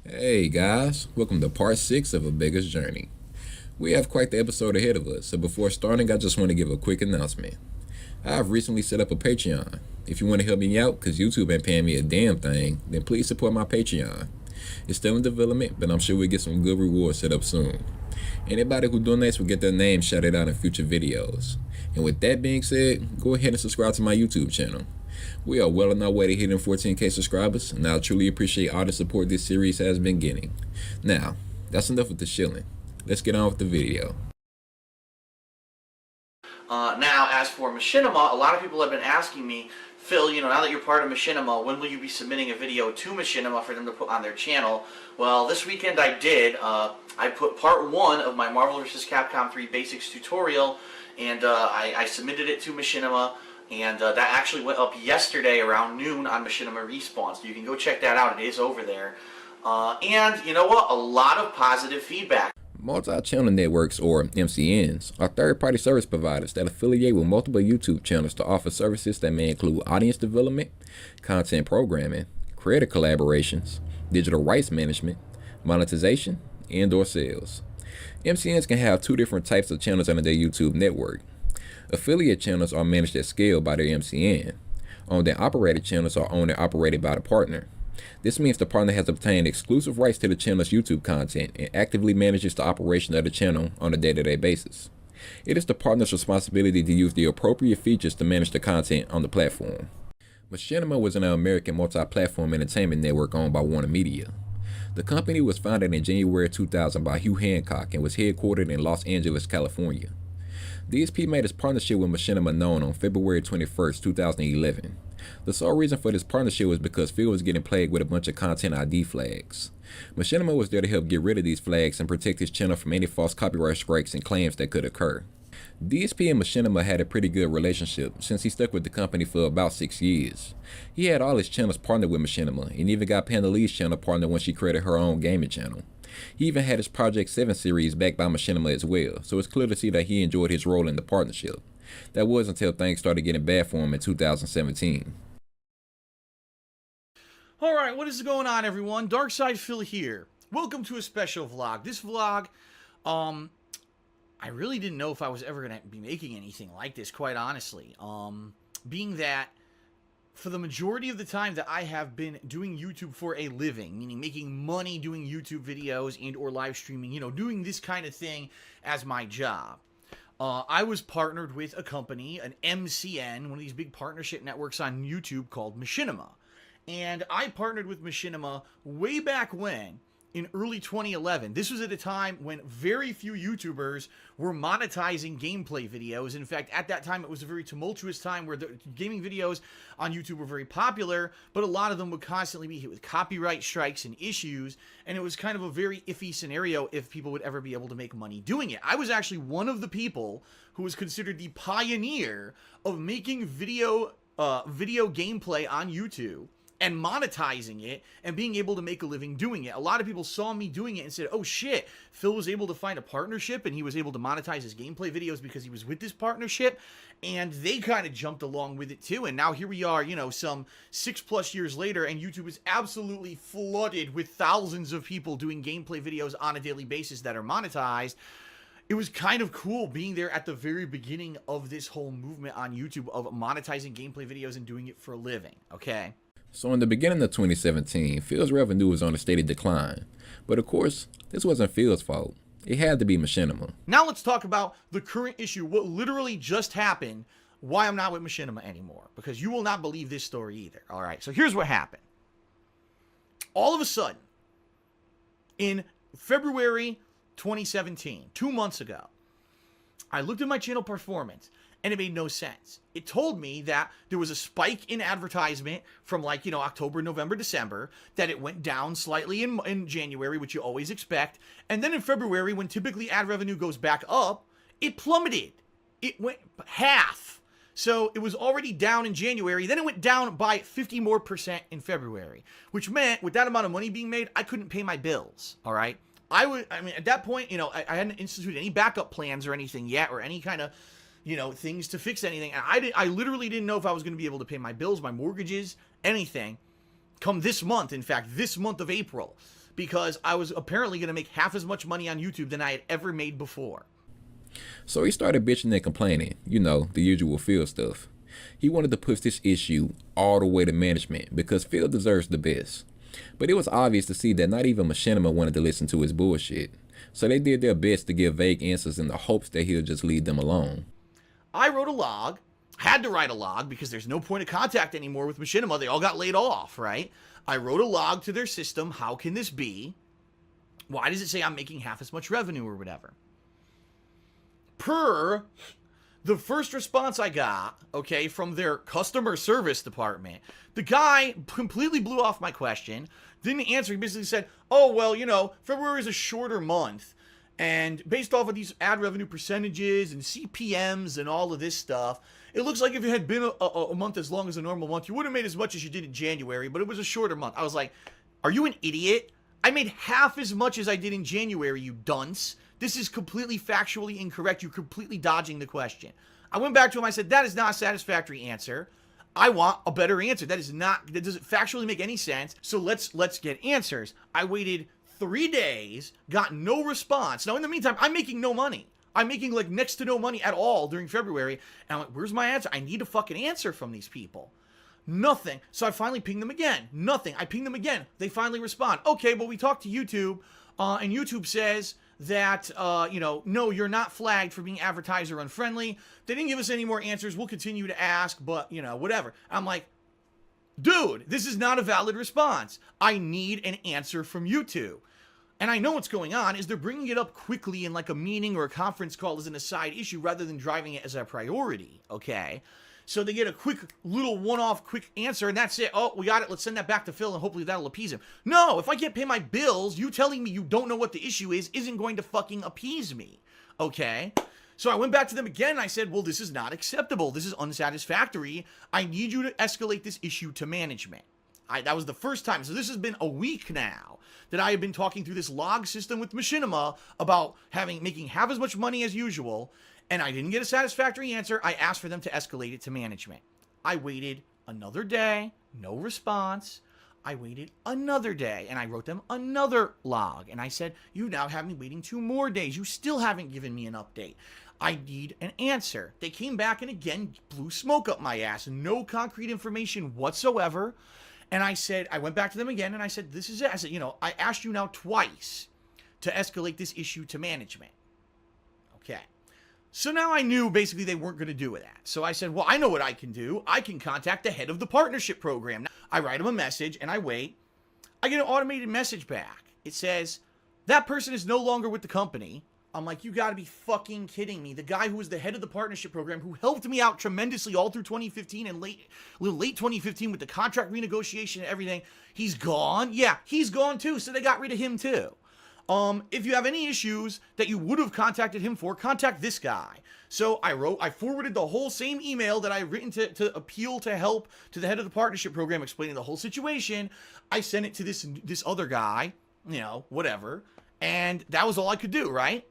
Hey guys, welcome to part 6 of A Beggar's Journey. We have quite the episode ahead of us, so before starting, I just want to give a quick announcement. I have recently set up a Patreon. If you want to help me out, because YouTube ain't paying me a damn thing, then please support my Patreon. It's still in development, but I'm sure we'll get some good rewards set up soon. Anybody who donates will get their name shouted out in future videos. And with that being said, go ahead and subscribe to my YouTube channel. We are well on our way to hitting 14K subscribers, and I truly appreciate all the support this series has been getting. Now, that's enough with the shilling. Let's get on with the video. Now, as for Machinima, a lot of people have been asking me, Phil, now that you're part of Machinima, when will you be submitting a video to Machinima for them to put on their channel? Well, this weekend I did. I put part 1 of my Marvel vs. Capcom 3 Basics tutorial, and I submitted it to Machinima, and that actually went up yesterday around noon on Machinima Respawn, so you can go check that out. It is over there. And you know what? A lot of positive feedback. Multi-channel networks, or MCNs, are third-party service providers that affiliate with multiple YouTube channels to offer services that may include audience development, content programming, creator collaborations, digital rights management, monetization, and/or sales. MCNs can have two different types of channels under their YouTube network. Affiliate channels are managed at scale by their MCN. Owned and operated channels are owned and operated by the partner. This means the partner has obtained exclusive rights to the channel's YouTube content and actively manages the operation of the channel on a day-to-day basis. It is the partner's responsibility to use the appropriate features to manage the content on the platform. Machinima was an American multi-platform entertainment network owned by Warner Media. The company was founded in January 2000 by Hugh Hancock and was headquartered in Los Angeles, California. DSP made his partnership with Machinima known on February 21, 2011. The sole reason for this partnership was because Phil was getting plagued with a bunch of content ID flags. Machinima was there to help get rid of these flags and protect his channel from any false copyright strikes and claims that could occur. DSP and Machinima had a pretty good relationship since he stuck with the company for about 6 years. He had all his channels partnered with Machinima and even got Panda Lee's channel partnered when she created her own gaming channel. He even had his Project 7 series backed by Machinima as well, so it's clear to see that he enjoyed his role in the partnership. That was until things started getting bad for him in 2017. Alright, what is going on, everyone? DarkSydePhil here. Welcome to a special vlog. This vlog, I really didn't know if I was ever going to be making anything like this, quite honestly. Being that, for the majority of the time that I have been doing YouTube for a living, meaning making money doing YouTube videos and or live streaming, doing this kind of thing as my job. I was partnered with a company, an MCN, one of these big partnership networks on YouTube called Machinima. And I partnered with Machinima way back when, in early 2011. This was at a time when very few YouTubers were monetizing gameplay videos. In fact, at that time, it was a very tumultuous time where the gaming videos on YouTube were very popular, but a lot of them would constantly be hit with copyright strikes and issues, and it was kind of a very iffy scenario if people would ever be able to make money doing it. I was actually one of the people who was considered the pioneer of making video gameplay on YouTube and monetizing it and being able to make a living doing it. A lot of people saw me doing it and said, oh shit, Phil was able to find a partnership and he was able to monetize his gameplay videos because he was with this partnership, and they kind of jumped along with it too. And now here we are, some 6+ years later, and YouTube is absolutely flooded with thousands of people doing gameplay videos on a daily basis that are monetized. It was kind of cool being there at the very beginning of this whole movement on YouTube of monetizing gameplay videos and doing it for a living, okay? So in the beginning of 2017, Phil's revenue was on a steady decline. But of course, this wasn't Phil's fault. It had to be Machinima. Now let's talk about the current issue, what literally just happened, why I'm not with Machinima anymore. Because you will not believe this story either. Alright, so here's what happened. All of a sudden, in February 2017, 2 months ago, I looked at my channel performance, and it made no sense. It told me that there was a spike in advertisement from October, November, December, that it went down slightly in January, which you always expect, and then in February, when typically ad revenue goes back up, it plummeted. It went half. So it was already down in January, then it went down by 50% more in February, which meant with that amount of money being made, I couldn't pay my bills, all right? At that point, I hadn't instituted any backup plans or anything yet, or any kind of, things to fix anything. And I literally didn't know if I was going to be able to pay my bills, my mortgages, anything, come this month. In fact, this month of April, because I was apparently going to make half as much money on YouTube than I had ever made before. So he started bitching and complaining, the usual Phil stuff. He wanted to push this issue all the way to management because Phil deserves the best. But it was obvious to see that not even Machinima wanted to listen to his bullshit. So they did their best to give vague answers in the hopes that he'll just leave them alone. I wrote a log, had to write a log because there's no point of contact anymore with Machinima. They all got laid off, right? I wrote a log to their system. How can this be? Why does it say I'm making half as much revenue or whatever? Per the first response I got, okay, from their customer service department, the guy completely blew off my question, didn't answer. He basically said, oh, well, February is a shorter month. And based off of these ad revenue percentages and CPMs and all of this stuff, it looks like if it had been a month as long as a normal month, you would have made as much as you did in January, but it was a shorter month. I was like, are you an idiot? I made half as much as I did in January, you dunce. This is completely factually incorrect. You're completely dodging the question. I went back to him. I said, that is not a satisfactory answer. I want a better answer. That doesn't factually make any sense. So let's get answers. I waited 3 days, got no response. Now, in the meantime, I'm making no money. I'm making like next to no money at all during February. And I'm like, where's my answer? I need a fucking answer from these people. Nothing. So I finally pinged them again. Nothing. I pinged them again. They finally respond. Okay, well, we talked to YouTube, and YouTube says that, no, you're not flagged for being advertiser unfriendly. They didn't give us any more answers. We'll continue to ask, but, whatever. I'm like, dude, this is not a valid response. I need an answer from YouTube. And I know what's going on is they're bringing it up quickly in like a meeting or a conference call as an aside issue rather than driving it as a priority, okay? So they get a quick little one-off quick answer and that's it. Oh, we got it. Let's send that back to Phil and hopefully that'll appease him. No, if I can't pay my bills, you telling me you don't know what the issue is isn't going to fucking appease me, okay? So I went back to them again and I said, well, this is not acceptable. This is unsatisfactory. I need you to escalate this issue to management. That was the first time. So this has been a week now that I have been talking through this log system with Machinima about making half as much money as usual, and I didn't get a satisfactory answer. I asked for them to escalate it to management. I waited another day, no response. I waited another day, and I wrote them another log, and I said, you now have me waiting 2 more days. You still haven't given me an update. I need an answer. They came back and again blew smoke up my ass. No concrete information whatsoever. And I went back to them again and I said, this is it. I said, I asked you now twice to escalate this issue to management. Okay. So now I knew basically they weren't going to do that. So I said, well, I know what I can do. I can contact the head of the partnership program. I write him a message and I wait. I get an automated message back. It says, that person is no longer with the company. I'm like, you gotta be fucking kidding me. The guy who was the head of the partnership program, who helped me out tremendously all through 2015 and late 2015 with the contract renegotiation and everything, he's gone. Yeah, he's gone too, so they got rid of him too. If you have any issues that you would have contacted him for, contact this guy. So I forwarded the whole same email that I had written to appeal to help to the head of the partnership program, explaining the whole situation. I sent it to this other guy, whatever. And that was all I could do, right?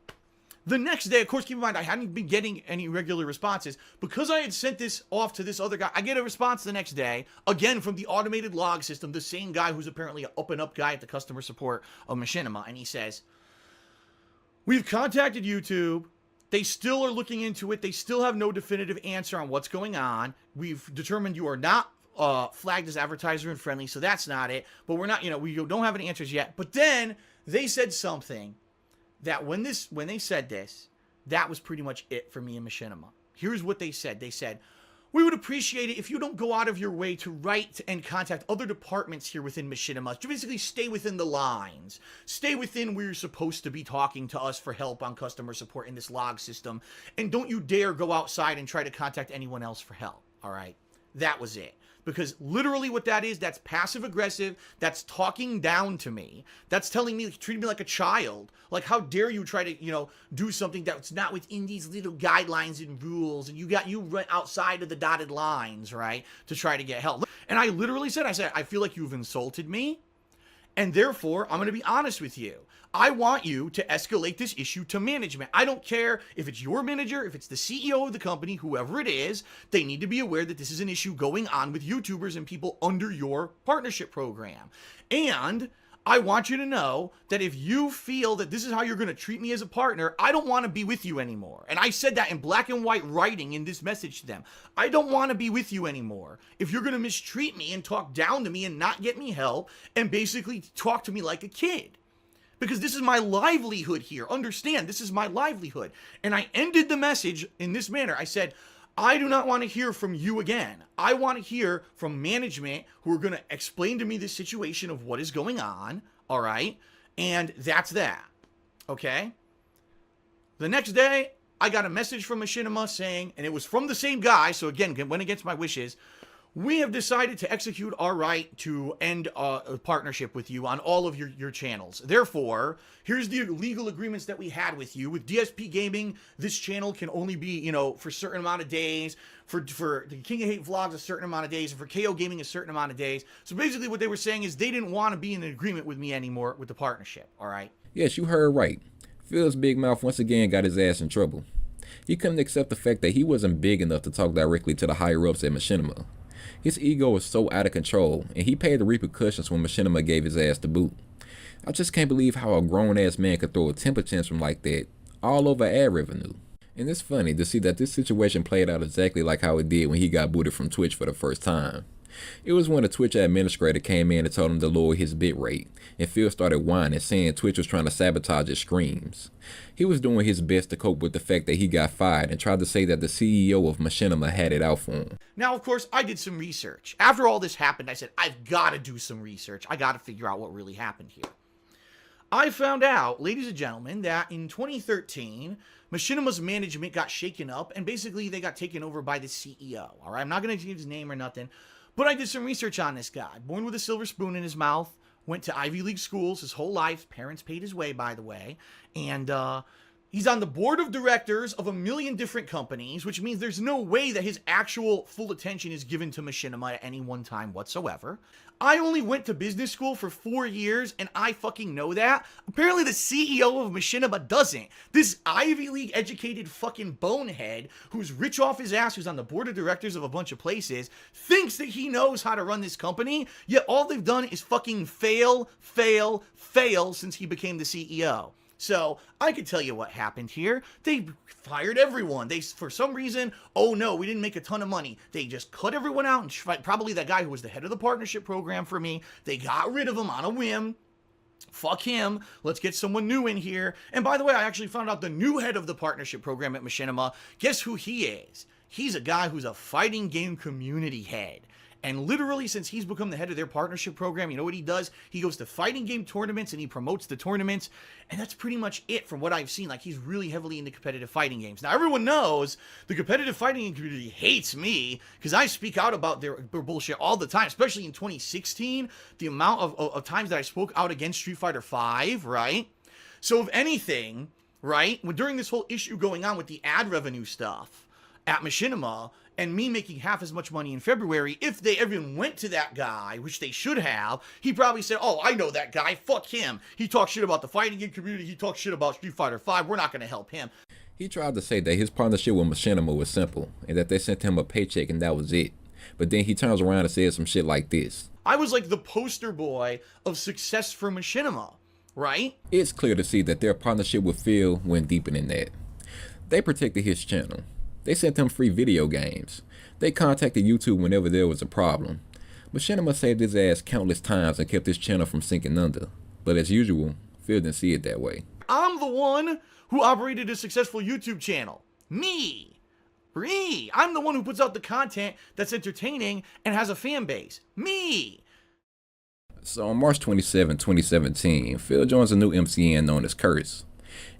The next day, of course, keep in mind, I hadn't been getting any regular responses. Because I had sent this off to this other guy, I get a response the next day, again from the automated log system, the same guy who's apparently an up-and-up guy at the customer support of Machinima. And he says, we've contacted YouTube. They still are looking into it. They still have no definitive answer on what's going on. We've determined you are not flagged as advertiser and friendly, so that's not it. But we're not, we don't have any answers yet. But then they said something that when they said this, that was pretty much it for me and Machinima. Here's what they said. They said, we would appreciate it if you don't go out of your way to write and contact other departments here within Machinima. To basically stay within the lines. Stay within where you're supposed to be talking to us for help on customer support in this log system. And don't you dare go outside and try to contact anyone else for help. All right? That was it. Because literally what that is, that's passive aggressive. That's talking down to me. That's telling me, treating me like a child. Like, how dare you try to, do something that's not within these little guidelines and rules. And you run outside of the dotted lines, right? To try to get help. And I literally said, I feel like you've insulted me. And therefore, I'm going to be honest with you. I want you to escalate this issue to management. I don't care if it's your manager, if it's the CEO of the company, whoever it is, they need to be aware that this is an issue going on with YouTubers and people under your partnership program. And I want you to know that if you feel that this is how you're going to treat me as a partner, I don't want to be with you anymore. And I said that in black and white writing in this message to them. I don't want to be with you anymore. If you're going to mistreat me and talk down to me and not get me help and basically talk to me like a kid. Because this is my livelihood here. Understand, this is my livelihood. And I ended the message in this manner. I said, I do not want to hear from you again. I want to hear from management who are going to explain to me the situation of what is going on, all right? And that's that, okay? The next day, I got a message from Machinima saying, and it was from the same guy, so again, went against my wishes, we have decided to execute our right to end a partnership with you on all of your channels. Therefore, here's the legal agreements that we had with you. With DSP Gaming, this channel can only be, for a certain amount of days. For the King of Hate vlogs, a certain amount of days. And for KO Gaming, a certain amount of days. So basically what they were saying is they didn't want to be in an agreement with me anymore with the partnership, all right? Yes, you heard right. Phil's big mouth once again got his ass in trouble. He couldn't accept the fact that he wasn't big enough to talk directly to the higher-ups at Machinima. His ego was so out of control, and he paid the repercussions when Machinima gave his ass the boot. I just can't believe how a grown-ass man could throw a temper tantrum like that all over ad revenue. And it's funny to see that this situation played out exactly like how it did when he got booted from Twitch for the first time. It was when the Twitch administrator came in and told him to lower his bitrate, and Phil started whining, saying Twitch was trying to sabotage his streams. He was doing his best to cope with the fact that he got fired and tried to say that the CEO of Machinima had it out for him. Now, of course, I did some research. After all this happened, I said, I've got to do some research. I got to figure out what really happened here. I found out, ladies and gentlemen, that in 2013, Machinima's management got shaken up, and basically they got taken over by the CEO. All right, I'm not going to give his name or nothing, but I did some research on this guy. Born with a silver spoon in his mouth, went to Ivy League schools his whole life. Parents paid his way, by the way. And he's on the board of directors of a million different companies, which means there's no way that his actual full attention is given to Machinima at any one time whatsoever. I only went to business school for 4 years, and I fucking know that. Apparently the CEO of Machinima doesn't. This Ivy League educated fucking bonehead who's rich off his ass, who's on the board of directors of a bunch of places, thinks that he knows how to run this company, yet all they've done is fucking fail since he became the CEO. So, I could tell you what happened here. They fired everyone. They, for some reason, oh no, we didn't make a ton of money. They just cut everyone out, and probably that guy who was the head of the partnership program for me, they got rid of him on a whim. Fuck him. Let's get someone new in here. And by the way, I actually found out the new head of the partnership program at Machinima. Guess who he is? He's a guy who's a fighting game community head. And literally, since he's become the head of their partnership program, you know what he does? He goes to fighting game tournaments and he promotes the tournaments. And that's pretty much it from what I've seen. Like, he's really heavily into competitive fighting games. Now, everyone knows the competitive fighting game community hates me because I speak out about their bullshit all the time, especially in 2016. The amount of times that I spoke out against Street Fighter V, right? So, if anything, right, during this whole issue going on with the ad revenue stuff at Machinima, and me making half as much money in February, if they even went to that guy, which they should have, he probably said, oh, I know that guy, fuck him. He talks shit about the fighting game community, he talks shit about Street Fighter V, we're not going to help him. He tried to say that his partnership with Machinima was simple, and that they sent him a paycheck and that was it. But then he turns around and says some shit like this. I was like the poster boy of success for Machinima, right? It's clear to see that their partnership with Phil went deeper than that. They protected his channel. They sent him free video games. They contacted YouTube whenever there was a problem. Machinima saved his ass countless times and kept his channel from sinking under. But as usual, Phil didn't see it that way. I'm the one who operated a successful YouTube channel. Me. I'm the one who puts out the content that's entertaining and has a fan base. Me. So on March 27, 2017, Phil joins a new MCN known as Curse.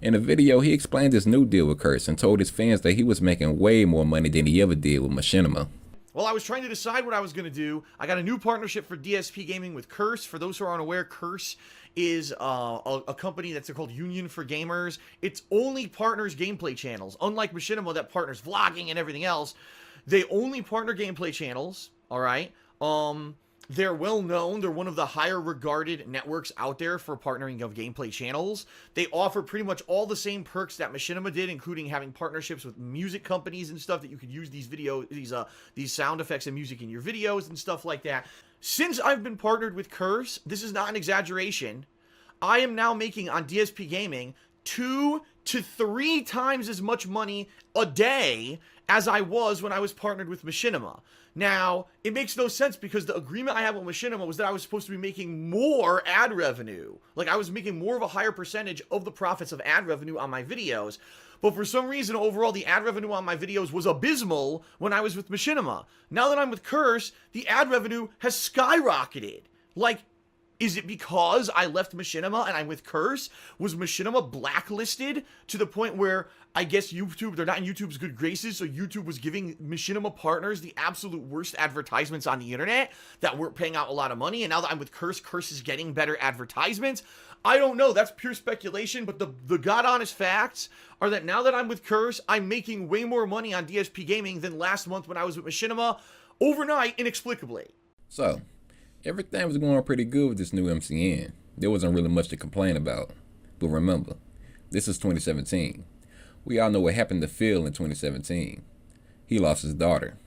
In a video, he explained his new deal with Curse and told his fans that he was making way more money than he ever did with Machinima. Well, I was trying to decide what I was going to do. I got a new partnership for DSP Gaming with Curse. For those who are unaware, Curse is a company that's called Union for Gamers. It's only partners gameplay channels. Unlike Machinima that partners vlogging and everything else, they only partner gameplay channels, all right? They're well known. They're one of the higher regarded networks out there for partnering of gameplay channels. They offer pretty much all the same perks that Machinima did, including having partnerships with music companies and stuff that you could use these sound effects and music in your videos and stuff like that. Since I've been partnered with Curse, this is not an exaggeration, I am now making on DSP Gaming 2 to 3 times as much money a day as I was when I was partnered with Machinima. Now, it makes no sense because the agreement I had with Machinima was that I was supposed to be making more ad revenue. Like, I was making more of a higher percentage of the profits of ad revenue on my videos. But for some reason, overall, the ad revenue on my videos was abysmal when I was with Machinima. Now that I'm with Curse, the ad revenue has skyrocketed. Like, is it because I left Machinima and I'm with Curse? Was Machinima blacklisted to the point where I guess YouTube, they're not in YouTube's good graces, so YouTube was giving Machinima partners the absolute worst advertisements on the internet that weren't paying out a lot of money, and now that I'm with Curse, Curse is getting better advertisements? I don't know, that's pure speculation, but the god-honest facts are that now that I'm with Curse, I'm making way more money on DSP Gaming than last month when I was with Machinima, overnight, inexplicably. So, everything was going pretty good with this new MCN. There wasn't really much to complain about. But remember, this is 2017. We all know what happened to Phil in 2017. He lost his daughter.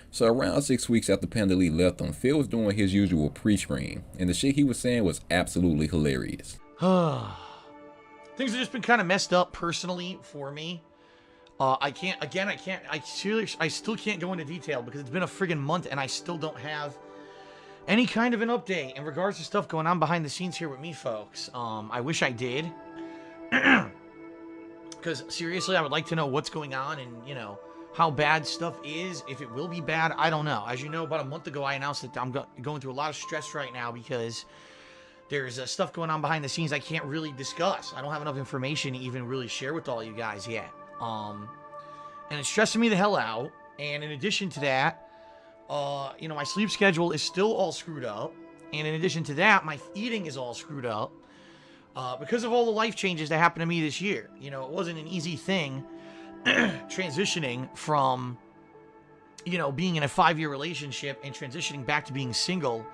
So around 6 weeks after Panda Lee left him, Phil was doing his usual pre-screen, and the shit he was saying was absolutely hilarious. Things have just been kind of messed up personally for me. I still can't go into detail because it's been a friggin' month and I still don't have any kind of an update in regards to stuff going on behind the scenes here with me, folks. I wish I did. Because seriously, I would like to know what's going on and, you know, how bad stuff is. If it will be bad, I don't know. As you know, about a month ago, I announced that I'm going through a lot of stress right now because there's stuff going on behind the scenes I can't really discuss. I don't have enough information to even really share with all you guys yet. And it's stressing me the hell out. And in addition to that, you know, my sleep schedule is still all screwed up. And in addition to that, my eating is all screwed up. Because of all the life changes that happened to me this year. You know, it wasn't an easy thing transitioning from, you know, being in a 5-year relationship and transitioning back to being single.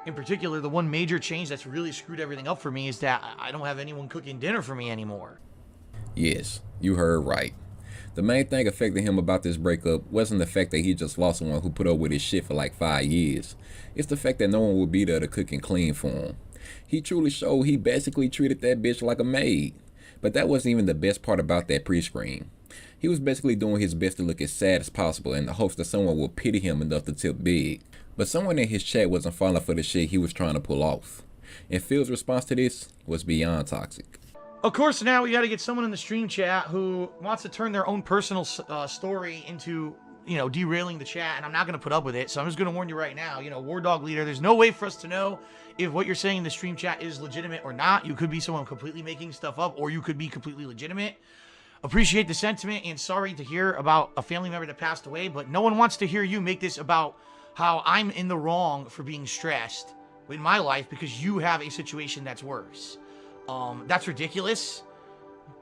In particular, the one major change that's really screwed everything up for me is that I don't have anyone cooking dinner for me anymore. Yes, you heard right. The main thing affecting him about this breakup wasn't the fact that he just lost someone who put up with his shit for like 5 years. It's the fact that no one would be there to cook and clean for him. He truly showed he basically treated that bitch like a maid. But that wasn't even the best part about that pre-screen. He was basically doing his best to look as sad as possible in the hopes that someone would pity him enough to tip big. But someone in his chat wasn't falling for the shit he was trying to pull off. And Phil's response to this was beyond toxic. Of course, now we got to get someone in the stream chat who wants to turn their own personal story into, you know, derailing the chat, and I'm not going to put up with it, so I'm just going to warn you right now, you know, War Dog Leader, there's no way for us to know if what you're saying in the stream chat is legitimate or not. You could be someone completely making stuff up, or you could be completely legitimate. Appreciate the sentiment, and sorry to hear about a family member that passed away, but no one wants to hear you make this about how I'm in the wrong for being stressed in my life because you have a situation that's worse. That's ridiculous.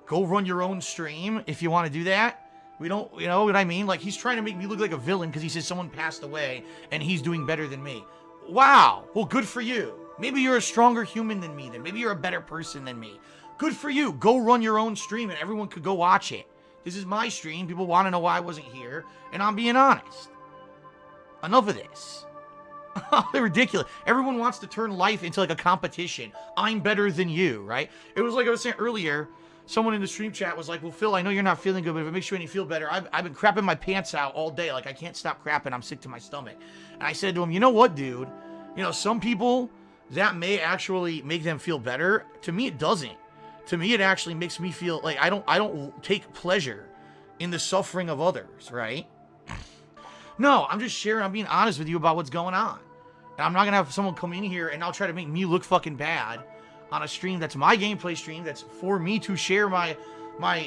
Go run your own stream if you want to do that. We don't, you know what I mean? Like, he's trying to make me look like a villain because he says someone passed away and he's doing better than me. Wow. Well, good for you. Maybe you're a stronger human than me then. Maybe you're a better person than me. Good for you. Go run your own stream and everyone could go watch it. This is my stream. People want to know why I wasn't here, and I'm being honest. Enough of this. They're ridiculous. Everyone wants to turn life into like a competition. I'm better than you, right? It was like I was saying earlier, someone in the stream chat was like, well, Phil, I know you're not feeling good, but if it makes you any feel better, I've been crapping my pants out all day. Like, I can't stop crapping. I'm sick to my stomach. And I said to him, you know what, dude? You know, some people, that may actually make them feel better. To me, it doesn't. To me, it actually makes me feel like I don't take pleasure in the suffering of others, right? No, I'm just sharing. I'm being honest with you about what's going on. And I'm not going to have someone come in here and now try to make me look fucking bad on a stream that's my gameplay stream that's for me to share my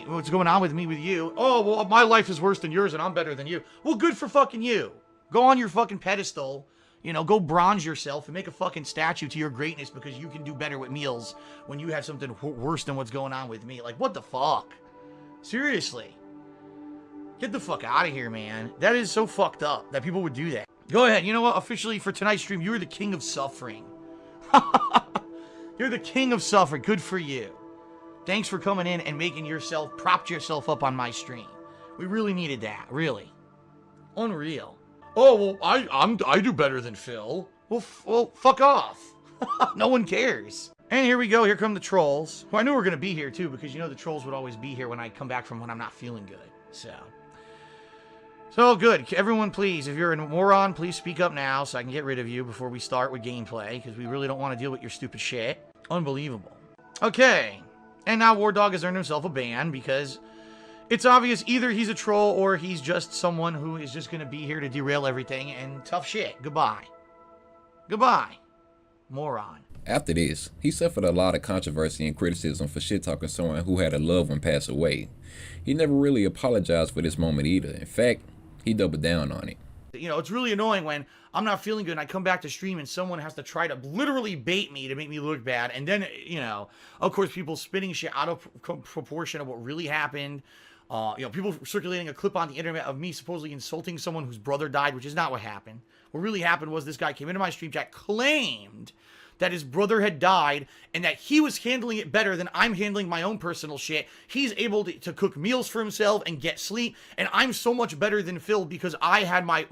what's going on with me with you. Oh, well, my life is worse than yours and I'm better than you. Well, good for fucking you. Go on your fucking pedestal. You know, go bronze yourself and make a fucking statue to your greatness because you can do better with meals when you have something worse than what's going on with me. Like, what the fuck? Seriously. Get the fuck out of here, man. That is so fucked up that people would do that. Go ahead. You know what? Officially, for tonight's stream, you're the king of suffering. You're the king of suffering. Good for you. Thanks for coming in and making yourself, propped yourself up on my stream. We really needed that. Really. Unreal. Oh, well, I do better than Phil. Well, fuck off. No one cares. And here we go. Here come the trolls. Who I knew were going to be here, too, because you know the trolls would always be here when I come back from when I'm not feeling good. So good. Everyone, please, if you're a moron, please speak up now so I can get rid of you before we start with gameplay, because we really don't want to deal with your stupid shit. Unbelievable. Okay. And now War Dog has earned himself a ban because it's obvious either he's a troll or he's just someone who is just going to be here to derail everything and tough shit. Goodbye. Goodbye. Moron. After this, he suffered a lot of controversy and criticism for shit-talking someone who had a loved one pass away. He never really apologized for this moment either. In fact, he doubled down on it. You know, it's really annoying when I'm not feeling good and I come back to stream and someone has to try to literally bait me to make me look bad. And then, you know, of course, people spinning shit out of proportion of what really happened. You know, people circulating a clip on the internet of me supposedly insulting someone whose brother died, which is not what happened. What really happened was this guy came into my stream chat, claimed that his brother had died and that he was handling it better than I'm handling my own personal shit. He's able to cook meals for himself and get sleep, and I'm so much better than Phil because I had my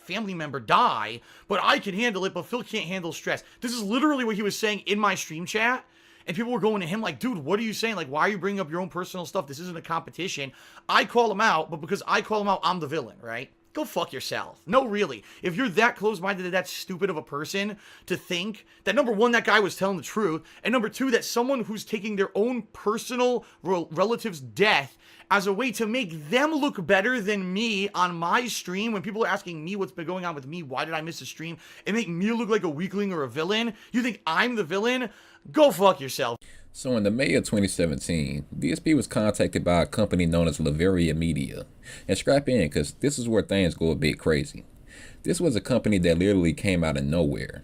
family member die, but I can handle it, but Phil can't handle stress. This is literally what he was saying in my stream chat, and people were going to him like, dude, what are you saying? Like, why are you bringing up your own personal stuff? This isn't a competition. I call him out, but because I call him out, I'm the villain, right? Go fuck yourself. No, really. If you're that close-minded and that stupid of a person to think that, number one, that guy was telling the truth, and number two, that someone who's taking their own personal relative's death as a way to make them look better than me on my stream, when people are asking me what's been going on with me, why did I miss a stream, and make me look like a weakling or a villain, you think I'm the villain? Go fuck yourself. So in the May of 2017, DSP was contacted by a company known as Laveria Media. And strap in, because this is where things go a bit crazy. This was a company that literally came out of nowhere.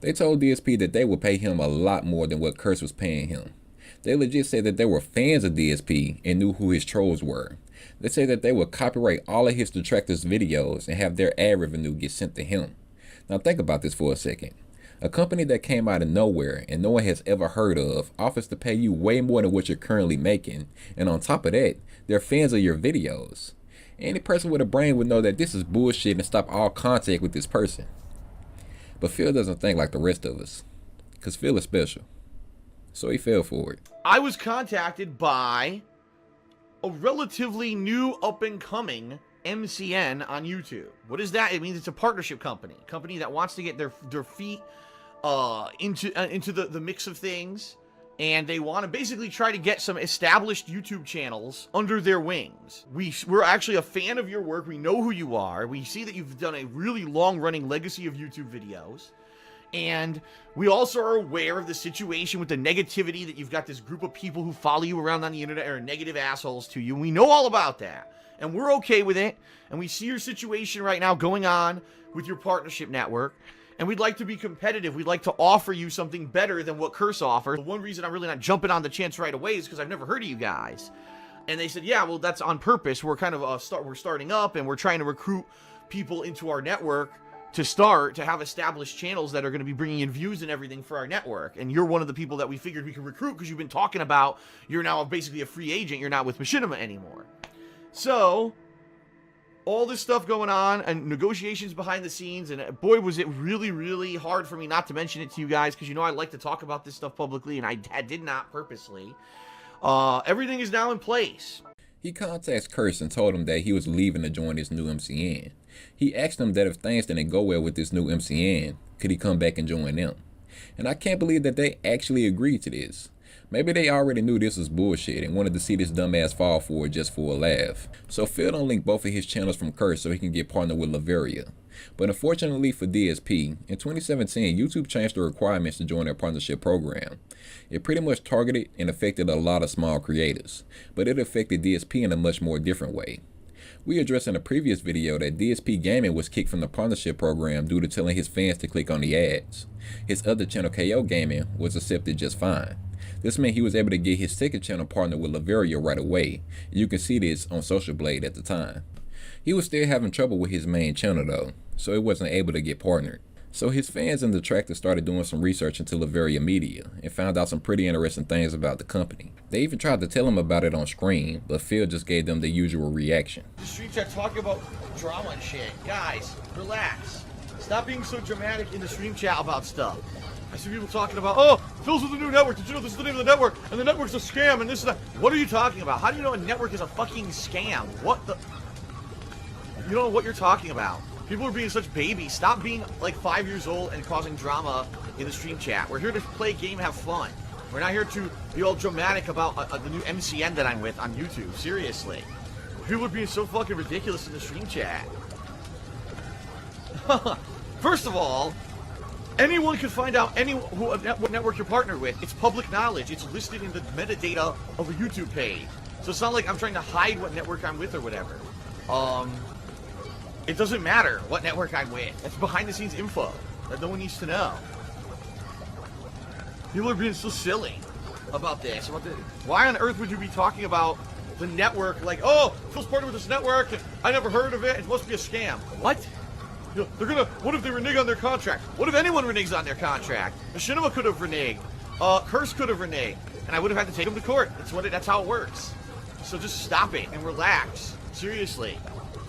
They told DSP that they would pay him a lot more than what Curse was paying him. They legit said that they were fans of DSP and knew who his trolls were. They said that they would copyright all of his detractors' videos and have their ad revenue get sent to him. Now think about this for a second. A company that came out of nowhere and no one has ever heard of offers to pay you way more than what you're currently making, and on top of that, they're fans of your videos. Any person with a brain would know that this is bullshit and stop all contact with this person. But Phil doesn't think like the rest of us, because Phil is special. So he fell for it. I was contacted by a relatively new up-and-coming MCN on YouTube. What is that? It means it's a partnership company. A company that wants to get their feet into the mix of things, and they want to basically try to get some established YouTube channels under their wings. We're actually a fan of your work. We know who you are. We see that you've done a really long-running legacy of YouTube videos, and we also are aware of the situation with the negativity that you've got this group of people who follow you around on the internet are negative assholes to you. We know all about that, and we're okay with it, and we see your situation right now going on with your partnership network, and we'd like to be competitive. We'd like to offer you something better than what Curse offers. The one reason I'm really not jumping on the chance right away is because I've never heard of you guys. And they said, yeah, well, that's on purpose. We're kind of we're starting up, and we're trying to recruit people into our network to have established channels that are going to be bringing in views and everything for our network. And you're one of the people that we figured we could recruit because you've been talking about you're now basically a free agent. You're not with Machinima anymore. So all this stuff going on and negotiations behind the scenes, and boy, was it really, really hard for me not to mention it to you guys, because you know I like to talk about this stuff publicly, and I did not purposely. Everything is now in place. He contacts Curse and told him that he was leaving to join this new MCN. He asked him that if things didn't go well with this new MCN, could he come back and join them? And I can't believe that they actually agreed to this. Maybe they already knew this was bullshit and wanted to see this dumbass fall for it just for a laugh. So Phil don't link both of his channels from Curse so he can get partnered with Laveria. But unfortunately for DSP, in 2017, YouTube changed the requirements to join their partnership program. It pretty much targeted and affected a lot of small creators, but it affected DSP in a much more different way. We addressed in a previous video that DSP Gaming was kicked from the partnership program due to telling his fans to click on the ads. His other channel, KO Gaming, was accepted just fine. This meant he was able to get his second channel partnered with Laveria right away. You can see this on Social Blade at the time. He was still having trouble with his main channel though, so he wasn't able to get partnered. So his fans and detractors started doing some research into Laveria Media and found out some pretty interesting things about the company. They even tried to tell him about it on screen, but Phil just gave them the usual reaction. The street chat talking about drama and shit. Guys, relax. Stop being so dramatic in the stream chat about stuff. I see people talking about, oh, Phil's with the new network. Did you know this is the name of the network? And the network's a scam and this and that. What are you talking about? How do you know a network is a fucking scam? What the? You don't know what you're talking about. People are being such babies. Stop being like 5 years old and causing drama in the stream chat. We're here to play a game, have fun. We're not here to be all dramatic about the new MCN that I'm with on YouTube. Seriously. People are being so fucking ridiculous in the stream chat. First of all, anyone can find out what network you're partnered with. It's public knowledge. It's listed in the metadata of a YouTube page. So it's not like I'm trying to hide what network I'm with or whatever. It doesn't matter what network I'm with. That's behind the scenes info that no one needs to know. People are being so silly about this. Why on earth would you be talking about the network like, oh, Phil's partnered with this network, and I never heard of it, it must be a scam. What? You know, what if they renege on their contract? What if anyone reneges on their contract? Machinima could have reneged. Curse could have reneged. And I would have had to take them to court. That's how it works. So just stop it and relax. Seriously.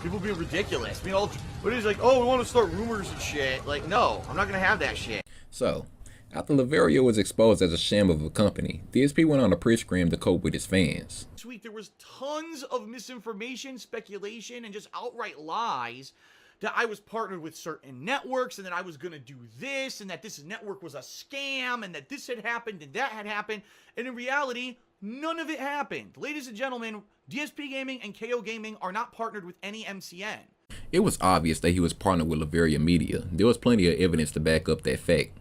People being ridiculous. Being all, what is like, oh, we want to start rumors and shit. Like, no, I'm not going to have that shit. So, after Laveria was exposed as a sham of a company, DSP went on a pre-scream to cope with his fans. Sweet, there was tons of misinformation, speculation, and just outright lies that I was partnered with certain networks and that I was going to do this and that this network was a scam and that this had happened and that had happened. And in reality, none of it happened. Ladies and gentlemen, DSP Gaming and KO Gaming are not partnered with any MCN. It was obvious that he was partnered with Laveria Media. There was plenty of evidence to back up that fact.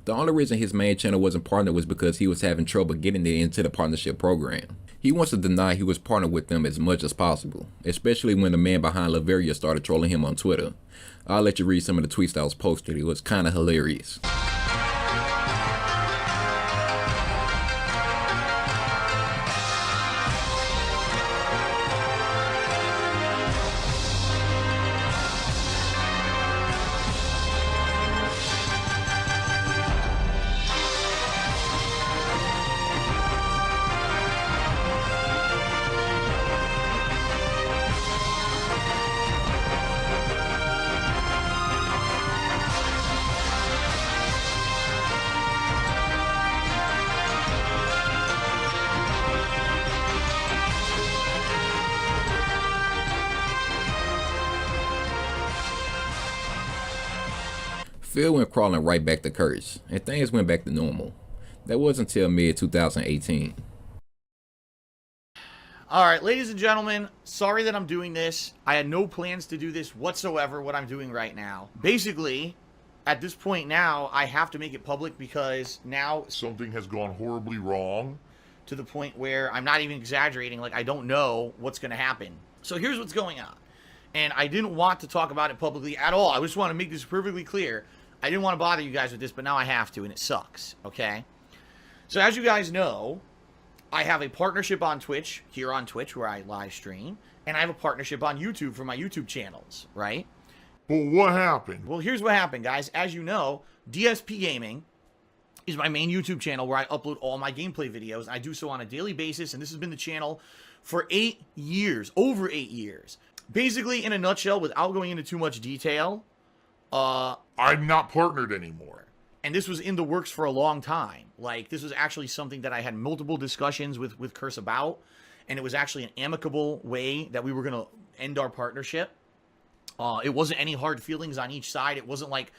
The only reason his main channel wasn't partnered was because he was having trouble getting into the partnership program. He wants to deny he was partnered with them as much as possible, especially when the man behind Laveria started trolling him on Twitter. I'll let you read some of the tweets that was posted. It was kinda hilarious. Phil went crawling right back to Curse, and things went back to normal. That was until mid-2018. Alright, ladies and gentlemen, sorry that I'm doing this. I had no plans to do this whatsoever, what I'm doing right now. Basically, at this point now, I have to make it public because now something has gone horribly wrong. To the point where I'm not even exaggerating, like I don't know what's going to happen. So here's what's going on. And I didn't want to talk about it publicly at all. I just want to make this perfectly clear. I didn't want to bother you guys with this, but now I have to, and it sucks, okay? So as you guys know, I have a partnership on Twitch, here on Twitch, where I live stream, and I have a partnership on YouTube for my YouTube channels, right? But what happened? Well, here's what happened, guys. As you know, DSP Gaming is my main YouTube channel where I upload all my gameplay videos. I do so on a daily basis, and this has been the channel for 8 years, over 8 years. Basically, in a nutshell, without going into too much detail, I'm not partnered anymore. And this was in the works for a long time. Like, this was actually something that I had multiple discussions with Curse about, and it was actually an amicable way that we were going to end our partnership. It wasn't any hard feelings on each side. It wasn't like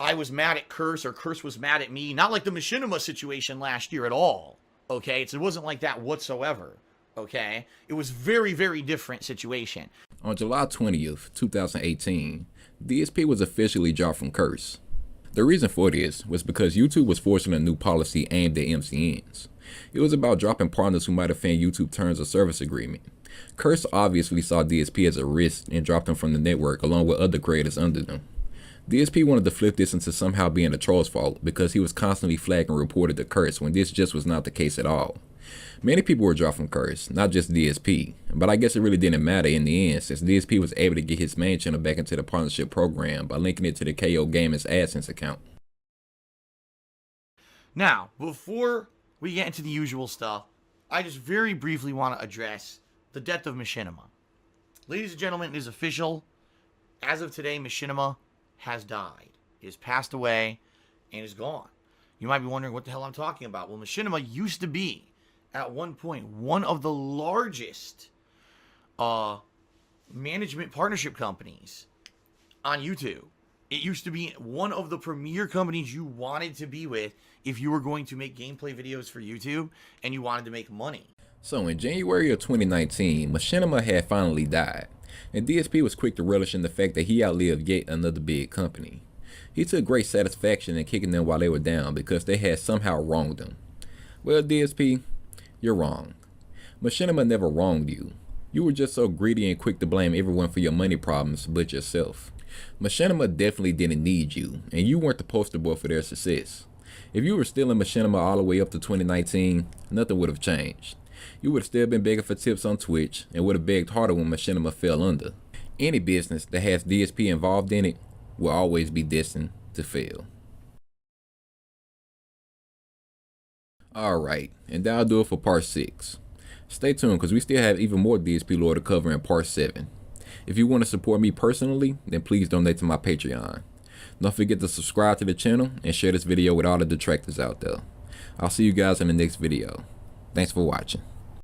I was mad at Curse or Curse was mad at me. Not like the Machinima situation last year at all, okay? It wasn't like that whatsoever, okay? It was very, very different situation. On July 20th, 2018, DSP was officially dropped from Curse. The reason for this was because YouTube was forcing a new policy aimed at MCNs. It was about dropping partners who might offend YouTube terms of service agreement. Curse obviously saw DSP as a risk and dropped him from the network along with other creators under them. DSP wanted to flip this into somehow being the troll's fault because he was constantly flagging reported to Curse when this just was not the case at all. Many people were dropped from Curse, not just DSP, but I guess it really didn't matter in the end since DSP was able to get his main channel back into the partnership program by linking it to the KO Gaming's AdSense account. Now, before we get into the usual stuff, I just very briefly want to address the death of Machinima. Ladies and gentlemen, it is official. As of today, Machinima has died. He has passed away and is gone. You might be wondering what the hell I'm talking about. Well, Machinima used to be, at one point, one of the largest management partnership companies on YouTube. It used to be one of the premier companies you wanted to be with if you were going to make gameplay videos for YouTube and you wanted to make money. So in January of 2019, Machinima had finally died, and DSP was quick to relish in the fact that he outlived yet another big company. He took great satisfaction in kicking them while they were down because they had somehow wronged him. Well, DSP, you're wrong. Machinima never wronged you. You were just so greedy and quick to blame everyone for your money problems but yourself. Machinima definitely didn't need you, and you weren't the poster boy for their success. If you were still in Machinima all the way up to 2019, nothing would have changed. You would have still been begging for tips on Twitch and would have begged harder when Machinima fell under. Any business that has DSP involved in it will always be destined to fail. Alright, and that'll do it for part 6. Stay tuned because we still have even more DSP lore to cover in part 7. If you want to support me personally, then please donate to my Patreon. Don't forget to subscribe to the channel and share this video with all the detractors out there. I'll see you guys in the next video. Thanks for watching.